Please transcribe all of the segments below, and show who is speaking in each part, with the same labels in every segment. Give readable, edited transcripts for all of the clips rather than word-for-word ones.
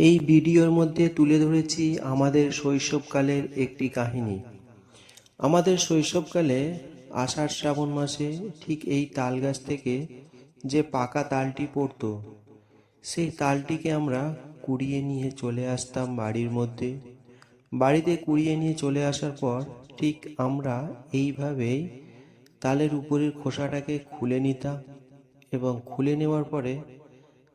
Speaker 1: এই ভিডিওর মধ্যে তুলে ধরেছি আমাদের শৈশবকালের একটি কাহিনী। আমাদের শৈশবকালে আষাঢ় শ্রাবণ মাসে ঠিক এই তাল গাছ থেকে যে পাকা তালটি পড়তো, সেই তালটিকে আমরা কুড়িয়ে নিয়ে চলে আসতাম বাড়ির মধ্যে। বাড়িতে কুড়িয়ে নিয়ে চলে আসার পর ঠিক আমরা এইভাবেই তালের উপরের খোসাটাকে খুলে নিতাম এবং খুলে নেওয়ার পরে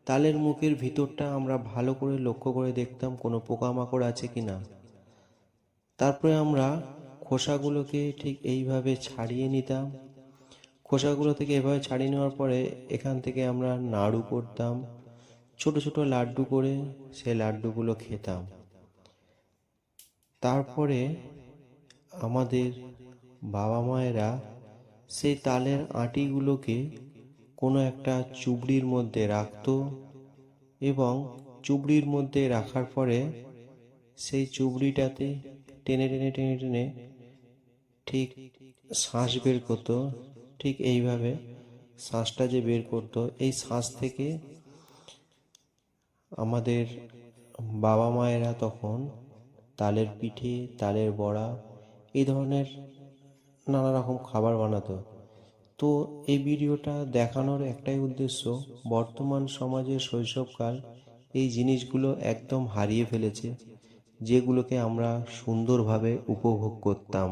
Speaker 1: তালের মুখের ভিতরটা আমরা ভালো করে লক্ষ্য করে দেখতাম কোনো পোকামাকড় আছে কি না। তারপরে আমরা খোসাগুলোকে ঠিক এইভাবে ছাড়িয়ে নিতাম। খোসাগুলো থেকে এভাবে ছাড়িয়ে নেওয়ার পরে এখান থেকে আমরা নাড়ু করতাম, ছোট ছোট লাড্ডু করে সেই লাড্ডুগুলো খেতাম। তারপরে আমাদের বাবা মায়েরা সেই তালের আটিগুলোকে কোনো একটা চুবড়ির মধ্যে রাখতো এবং চুবড়ির মধ্যে রাখার পরে সেই চুবড়িটাতে টেনে টেনে টেনে টেনে ঠিক শ্বাস বের করতো। ঠিক এইভাবে শ্বাসটা যে বের করতো, এই শ্বাস থেকে আমাদের বাবা মায়েরা তখন তালের পিঠে, তালের বড়া এই ধরনের নানা রকম খাবার বানাতো। তো এই ভিডিওটা দেখানোর একটাই উদ্দেশ্য, বর্তমান সমাজের শৈশবকাল এই জিনিসগুলো একদম হারিয়ে ফেলেছে, যেগুলোকে আমরা সুন্দরভাবে উপভোগ করতাম।